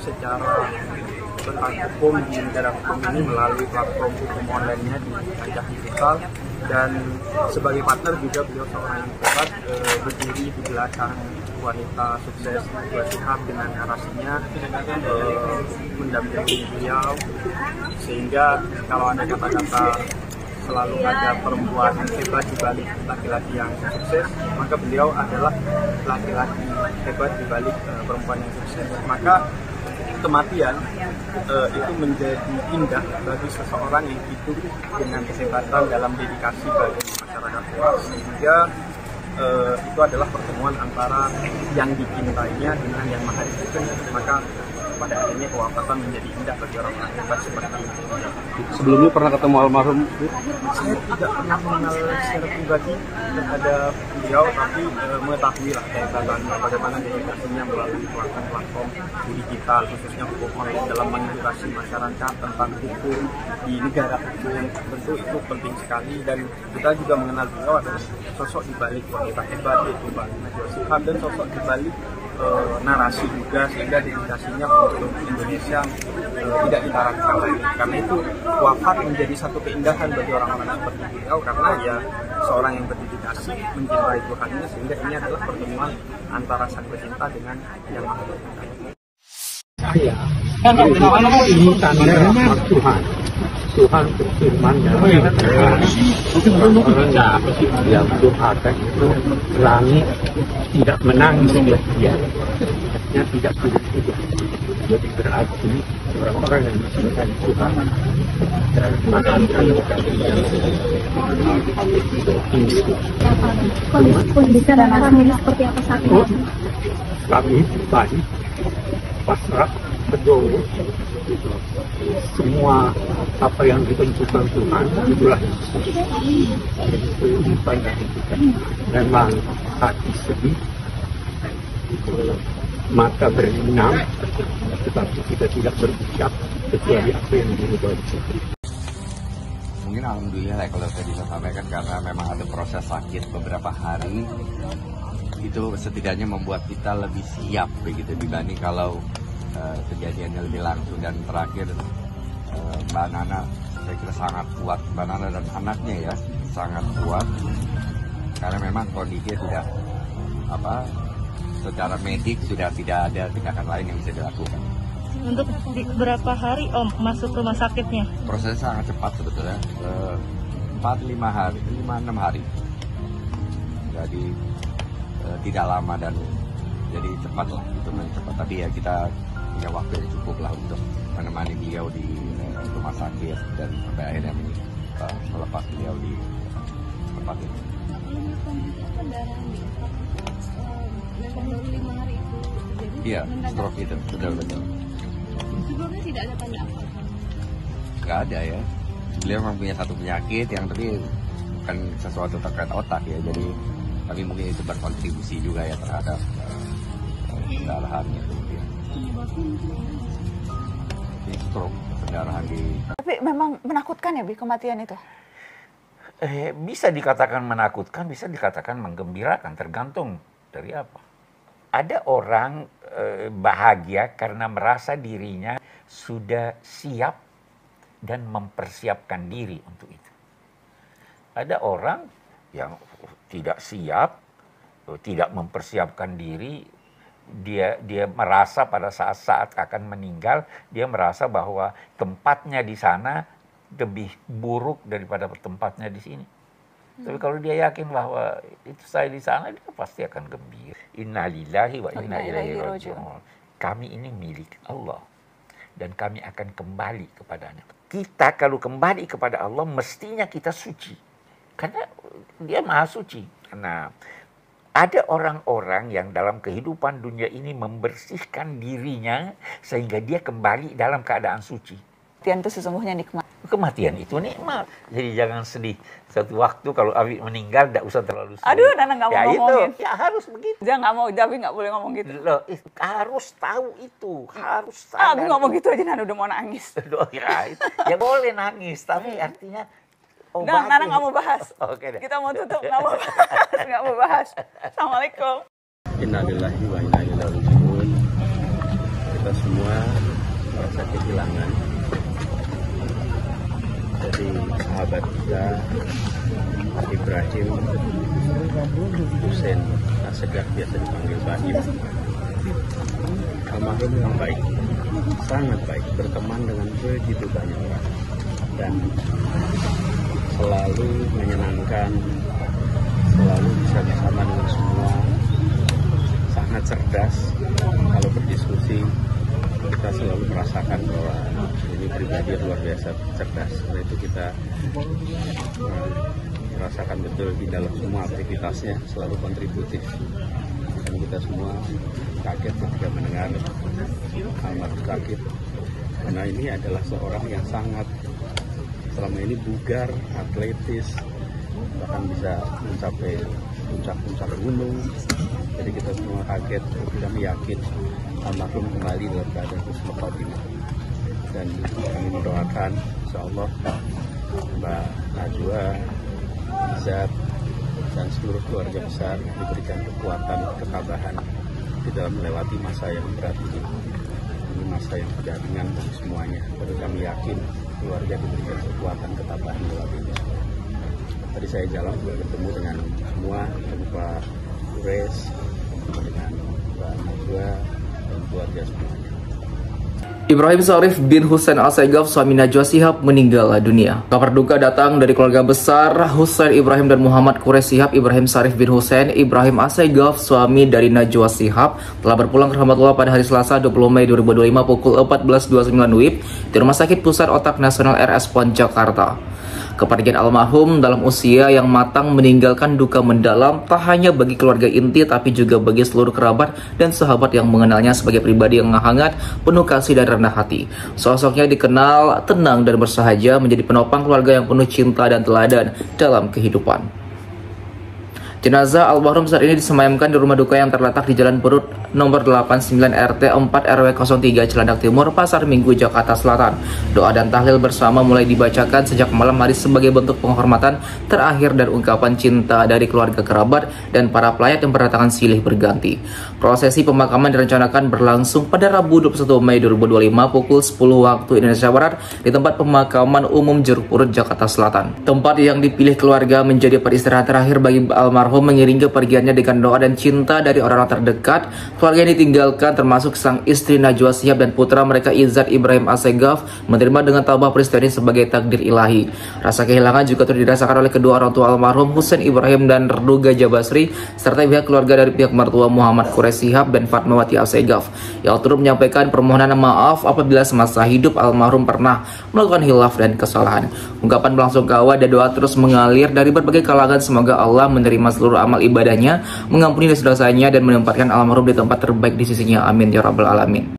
secara tentang hukum di negara hukum ini melalui platform hukum online-nya di kancah digital, dan sebagai partner juga beliau seorang yang hebat, berdiri di belakang wanita sukses Najwa Shihab dengan narasinya, mendampingi beliau, sehingga kalau ada kata-kata selalu ada perempuan hebat di balik laki-laki yang sukses, maka beliau adalah laki-laki hebat di balik perempuan yang sukses. Maka kematian itu menjadi indah bagi seseorang yang hidup dengan kehebatan dalam dedikasi bagi masyarakat luas, sehingga itu adalah pertemuan antara yang dicintainya dengan yang maha dicintai. Maka pada akhirnya kewafatan menjadi indah bagi orang-orang hebat seperti itu. Sebelumnya pernah ketemu almarhum? Saya tidak pernah mengenal secara pribadi terhadap beliau, tapi mengetahui lah kehebatannya, bagaimana dedikasinya melalui platform digital, khususnya hukum online dalam mengedukasi masyarakat tentang hukum di negara hukum. Tentu itu penting sekali, dan kita juga mengenal beliau adalah sosok di balik wanita hebat yaitu Mbak Najwa Shihab, dan sosok di balik narasi juga, sehingga dedikasinya untuk Indonesia tidak kita ragukan lagi. Karena itu wafat menjadi satu keindahan bagi orang-orang seperti beliau, karena ya seorang yang berdedikasi mencintai Tuhannya, sehingga ini adalah pertemuan antara sang pecinta dengan yang maha pecinta. Ini tanda rahmat Tuhan. Tuhan berfirman dalam orang yang berdoakan itu, langit tidak menangis buat dia, tidak turun hujan. Jadi berarti orang-orang yang mencintai Tuhan dan menangkan kondisi dan alhamdulillah seperti apa saat ini? Kami tadi pasrah berdoa, semua apa yang ditentukan Tuhan itulah kehidupan dari kita. Memang hati sedih, mata berenang, tetapi kita tidak berucap kecuali apa yang diridhoi. Mungkin alhamdulillah ya kalau saya bisa sampaikan, karena memang ada proses sakit beberapa hari, itu setidaknya membuat kita lebih siap begitu dibanding kalau kejadiannya lebih langsung. Dan terakhir Mbak Nana saya kira sangat kuat, Mbak Nana dan anaknya ya sangat kuat, karena memang kondisinya sudah secara medik sudah tidak ada tindakan lain yang bisa dilakukan. Untuk berapa hari Om masuk rumah sakitnya? Prosesnya sangat cepat sebetulnya, 4-5 hari, 5-6 hari, jadi tidak lama dan jadi cepat lah, itu cepat. Tapi ya kita punya waktu yang cukup lah untuk menemani beliau di rumah sakit, dan sampai akhirnya melepas beliau di tempat ini. Iya, stroke itu, betul-betul. Sebelumnya tidak ada tanda apa-apa? Nggak ada ya. Beliau memang punya satu penyakit yang tapi bukan sesuatu terkait otak ya, jadi tapi mungkin itu berkontribusi juga ya terhadap pendarahannya kemudian. Ini stroke, pendarahan di. Tapi memang menakutkan ya, Bi, kematian itu? Bisa dikatakan menakutkan, bisa dikatakan menggembirakan, tergantung dari apa. Ada orang bahagia karena merasa dirinya sudah siap dan mempersiapkan diri untuk itu. Ada orang yang tidak siap, tidak mempersiapkan diri, dia merasa pada saat akan meninggal, dia merasa bahwa tempatnya di sana lebih buruk daripada tempatnya di sini. Tapi kalau dia yakin bahwa itu saya di sana, dia pasti akan gembira. Innalillahi wa inna ilaihi raji'un. Kami ini milik Allah dan kami akan kembali kepadanya. Kita kalau kembali kepada Allah mestinya kita suci, karena Dia Maha Suci. Nah, ada orang-orang yang dalam kehidupan dunia ini membersihkan dirinya sehingga dia kembali dalam keadaan suci. Kematian itu sesungguhnya nikmat. Kematian itu nikmat. Jadi jangan sedih. Suatu waktu kalau Abi meninggal, tidak usah terlalu sedih. Aduh, Nana nggak mau ngomongin. Itu, ya harus begitu. Dia nggak mau, Abi nggak boleh ngomong gitu. Loh, harus tahu itu. Harus sadar. Abi ngomong gitu aja, Nana udah mau nangis. Ya boleh nangis, tapi artinya Nah, Nana nggak mau bahas. Oke deh. Kita mau tutup, nggak mau bahas. Nggak mau bahas. Assalamualaikum. Innalillahi wa inna ilaihi raji'un. Kita semua merasa kehilangan dari sahabat kita Ibrahim Hussein Assegaf, biasa dipanggil Bahim. Almarhum yang baik, sangat baik, berteman dengan begitu banyak orang dan selalu menyenangkan, selalu bisa bersama dengan semua, sangat cerdas. Kalau berdiskusi kita selalu merasakan bahwa ini pribadi yang luar biasa cerdas. Karena itu kita merasakan betul di dalam semua aktivitasnya selalu kontributif. Dan kita semua kaget ketika mendengar almarhum sakit, karena ini adalah seorang yang sangat selama ini bugar, atletis, bahkan bisa mencapai puncak-puncak gunung. Jadi kita semua kaget, kita yakin almarhum kembali dalam keadaan husnul khotimah. Dan kami mendoakan insyaallah Mbak Najwa, Izzat, dan seluruh keluarga besar diberikan kekuatan, ketabahan di dalam melewati masa yang berat ini. Ini masa yang tidak ringan bagi semuanya. Tapi kami yakin keluarga diberikan kekuatan, ketabahan melewati ini semua. Tadi saya jalan juga ketemu dengan semua, dengan Pak Kures, dengan Mbak Najwa, dan keluarga semuanya. Ibrahim Syarif bin Hussein Assegaf, suami Najwa Shihab, meninggal dunia. Kabar duka datang dari keluarga besar Hussein Ibrahim dan Muhammad Kures Shihab. Ibrahim Syarif bin Hussein Ibrahim Assegaf, suami dari Najwa Shihab, telah berpulang ke rahmatullah pada hari Selasa 20 Mei 2025 pukul 14.29 WIB di Rumah Sakit Pusat Otak Nasional RS PON Jakarta. Kepergian almarhum dalam usia yang matang meninggalkan duka mendalam tak hanya bagi keluarga inti tapi juga bagi seluruh kerabat dan sahabat yang mengenalnya sebagai pribadi yang hangat, penuh kasih dan rendah hati. Sosoknya dikenal tenang dan bersahaja, menjadi penopang keluarga yang penuh cinta dan teladan dalam kehidupan. Jenazah almarhum saat ini disemayamkan di rumah duka yang terletak di Jalan Perut nomor 89 RT 4 RW 03 Cilandak Timur, Pasar Minggu, Jakarta Selatan. Doa dan tahlil bersama mulai dibacakan sejak malam hari sebagai bentuk penghormatan terakhir dan ungkapan cinta dari keluarga kerabat dan para pelayat yang berdatangan silih berganti. Prosesi pemakaman direncanakan berlangsung pada Rabu 21 Mei 2025 pukul 10 waktu Indonesia Barat di tempat pemakaman umum Jeruk Purut, Jakarta Selatan. Tempat yang dipilih keluarga menjadi peristirahatan terakhir bagi almarhum mengiringi kepergiannya dengan doa dan cinta dari orang-orang terdekat. Keluarga yang ditinggalkan termasuk sang istri Najwa Shihab dan putra mereka Izzat Ibrahim Assegaf menerima dengan tabah peristiwa ini sebagai takdir ilahi. Rasa kehilangan juga turut dirasakan oleh kedua orang tua almarhum Hussein Ibrahim dan Reduga Jabasri serta pihak keluarga dari pihak mertua Muhammad Kures Shihab dan Fatmawati Assegaf yang turut menyampaikan permohonan maaf apabila semasa hidup almarhum pernah melakukan hilaf dan kesalahan. Ungkapan berlangsung kawah dan doa terus mengalir dari berbagai kalangan. Semoga Allah menerima seluruh amal ibadahnya, mengampuni dosa-dosanya dan menempatkan almarhum di tempat terbaik di sisinya. Amin ya rabbal alamin.